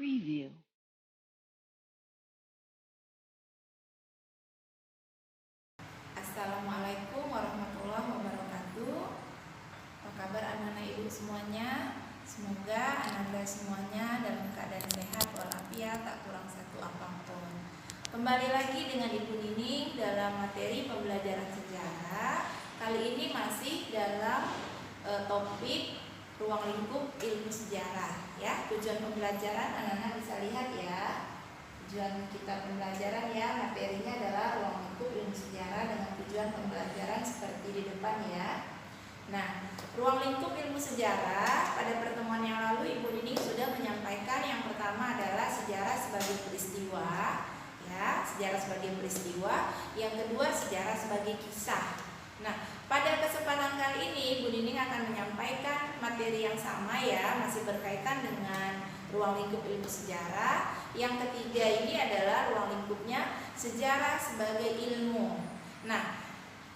Preview. Assalamualaikum warahmatullahi wabarakatuh. Apa kabar anak-anak ibu semuanya? Semoga anak-anak semuanya dalam keadaan sehat walafiat, tak kurang satu apapun. Kembali lagi dengan Ibu Nining dalam materi pembelajaran sejarah. Kali ini masih dalam topik ruang lingkup ilmu sejarah ya. Tujuan pembelajaran anak-anak bisa lihat ya. Tujuan kita pembelajaran ya, materinya adalah ruang lingkup ilmu sejarah dengan tujuan pembelajaran seperti di depan ya. Nah, ruang lingkup ilmu sejarah pada pertemuan yang lalu Ibu Nining sudah menyampaikan yang pertama adalah sejarah sebagai peristiwa ya, sejarah sebagai peristiwa. Yang kedua sejarah sebagai kisah. Nah, pada kesempatan kali ini Ibu Nining akan menyampaikan materi yang sama ya, masih berkaitan dengan ruang lingkup ilmu sejarah. Yang ketiga ini adalah ruang lingkupnya sejarah sebagai ilmu. Nah,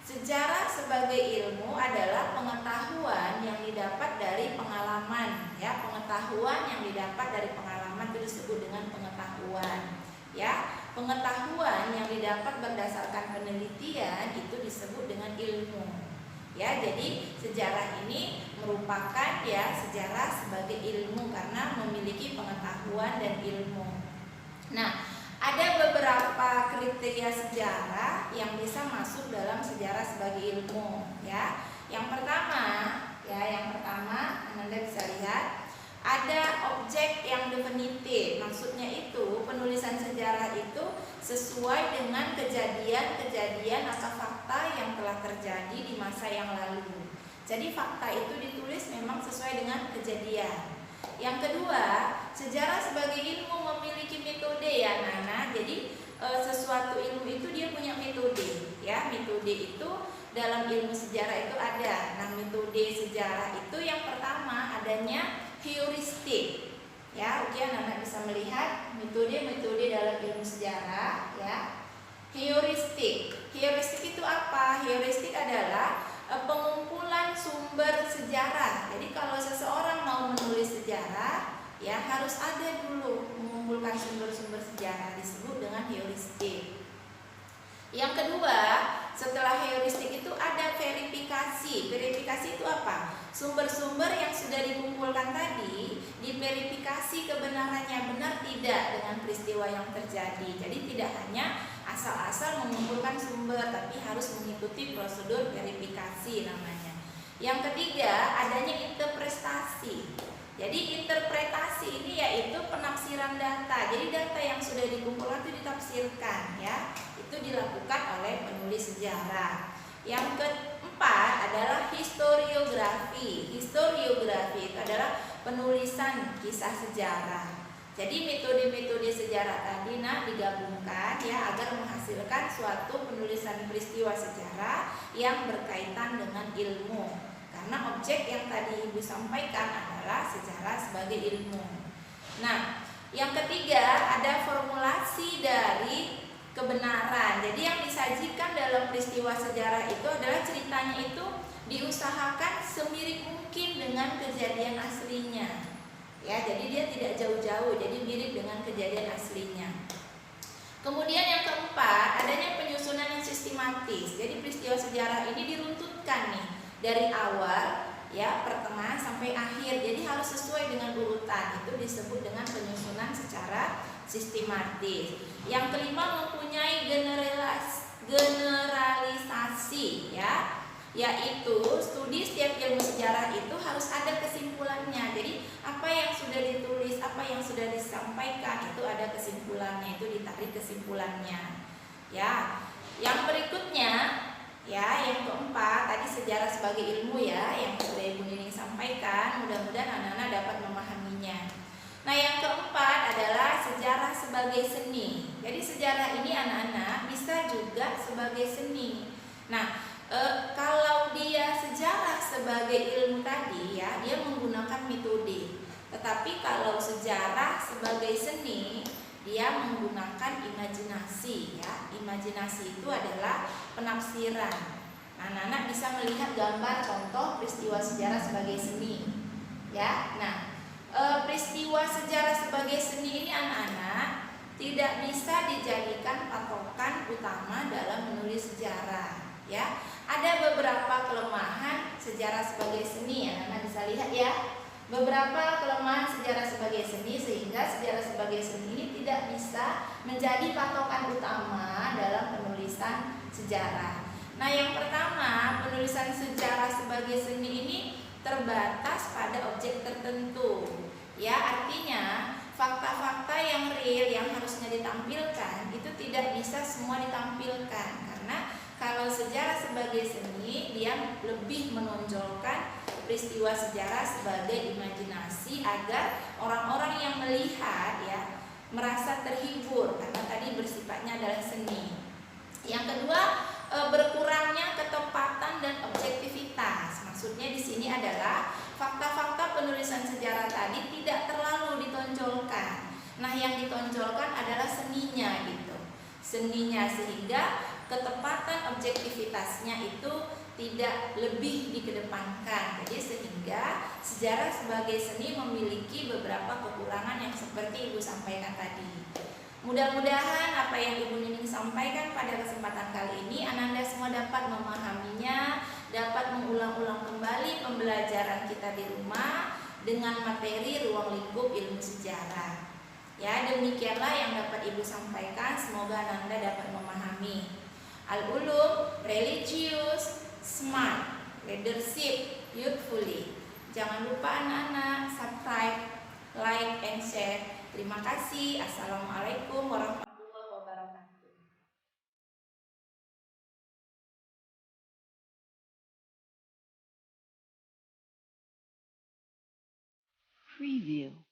sejarah sebagai ilmu adalah pengetahuan yang didapat dari pengalaman ya, pengetahuan yang didapat dari pengalaman itu disebut dengan pengetahuan ya. Pengetahuan yang didapat berdasarkan penelitian itu disebut dengan ilmu ya. Jadi sejarah ini merupakan ya sejarah sebagai ilmu karena memiliki pengetahuan dan ilmu. Nah, ada beberapa kriteria sejarah yang bisa masuk dalam sejarah sebagai ilmu ya. Yang pertama Anda bisa lihat ada objek yang definitif. Maksudnya itu penulisan sejarah itu sesuai dengan kejadian-kejadian atau fakta yang telah terjadi di masa yang lalu. Jadi fakta itu ditulis memang sesuai dengan kejadian. Yang kedua, sejarah sebagai ilmu memiliki metode ya Nana. Jadi sesuatu ilmu itu dia punya metode ya. Metode itu dalam ilmu sejarah itu ada. Nah, metode sejarah itu yang pertama adanya heuristik ya. Oke, anak-anak bisa melihat metode-metode dalam ilmu sejarah ya. Heuristik itu apa? Heuristik adalah pengumpulan sumber sejarah. Jadi kalau seseorang mau menulis sejarah ya harus ada dulu mengumpulkan sumber-sumber sejarah, disebut dengan heuristik. Yang kedua, setelah heuristik itu ada verifikasi. Verifikasi itu apa? Sumber-sumber yang sudah dikumpulkan tadi diverifikasi kebenarannya benar tidak dengan peristiwa yang terjadi. Jadi tidak hanya asal-asal mengumpulkan sumber, tapi harus mengikuti prosedur verifikasi namanya. Yang ketiga, adanya interpretasi. Jadi interpretasi ini yaitu penafsiran data. Jadi data yang sudah dikumpulkan itu ditafsirkan ya. Itu dilakukan oleh penulis sejarah. Yang keempat adalah historiografi. Historiografi itu adalah penulisan kisah sejarah. Jadi metode-metode sejarah tadi digabungkan ya agar menghasilkan suatu penulisan peristiwa sejarah yang berkaitan dengan ilmu. Karena objek yang tadi Ibu sampaikan adalah sejarah sebagai ilmu. Nah, yang ketiga ada formulasi dari kebenaran. Jadi yang disajikan dalam peristiwa sejarah itu adalah ceritanya itu diusahakan semirip mungkin dengan kejadian aslinya. Ya, jadi dia tidak jauh-jauh, jadi mirip dengan kejadian aslinya. Kemudian yang keempat, adanya penyusunan yang sistematis. Jadi peristiwa sejarah ini diruntutkan nih dari awal ya, pertengahan sampai akhir. Jadi harus sesuai dengan urutan. Itu disebut dengan penyusunan secara sistematis. Yang kelima mempunyai generalisasi ya, yaitu studi setiap ilmu sejarah itu harus ada kesimpulannya. Jadi apa yang sudah ditulis, apa yang sudah disampaikan itu ada kesimpulannya, itu ditarik kesimpulannya ya. Yang berikutnya ya, yang keempat tadi sejarah sebagai ilmu ya, yang sudah Ibu Nining sampaikan. Mudah-mudahan anak-anak dapat memahaminya. Nah, yang keempat adalah sejarah sebagai seni. Jadi sejarah ini anak-anak bisa juga sebagai seni. Nah, kalau dia sejarah sebagai ilmu tadi ya, dia menggunakan metode. Tetapi kalau sejarah sebagai seni, dia menggunakan imajinasi ya. Imajinasi itu adalah penafsiran. Anak-anak bisa melihat gambar contoh peristiwa sejarah sebagai seni ya. Nah, peristiwa sejarah sebagai seni ini anak-anak tidak bisa dijadikan patokan utama dalam menulis sejarah, ya. Ada beberapa kelemahan sejarah sebagai seni, anak-anak bisa lihat ya. Beberapa kelemahan sejarah sebagai seni sehingga sejarah sebagai seni ini tidak bisa menjadi patokan utama dalam penulisan sejarah. Nah, yang pertama, penulisan sejarah sebagai seni ini terbatas pada objek tertentu. Ya, artinya fakta-fakta yang real yang harusnya ditampilkan itu tidak bisa semua ditampilkan, karena kalau sejarah sebagai seni dia lebih menonjolkan peristiwa sejarah sebagai imajinasi agar orang-orang yang melihat ya merasa terhibur karena tadi bersifatnya adalah seni. Yang kedua, berkurangnya ketepatan dan objektivitas. Maksudnya di sini adalah fakta-fakta penulisan sejarah tadi tidak terlalu ditonjolkan. Nah, yang ditonjolkan adalah seninya gitu. Seninya, sehingga ketepatan objektivitasnya itu tidak lebih dikedepankan. Jadi sehingga sejarah sebagai seni memiliki beberapa kekurangan yang seperti Ibu sampaikan tadi. Mudah-mudahan apa yang Ibu Nining sampaikan pada kesempatan kali ini Ananda semua dapat memahaminya, dapat mengulang-ulang kembali pembelajaran kita di rumah dengan materi ruang lingkup ilmu sejarah. Ya, demikianlah yang dapat Ibu sampaikan. Semoga Ananda dapat memahami. Al-ulum, religius, smart, leadership, youthfully. Jangan lupa anak-anak subscribe, like, and share. Terima kasih. Assalamualaikum warahmatullahi wabarakatuh. Preview.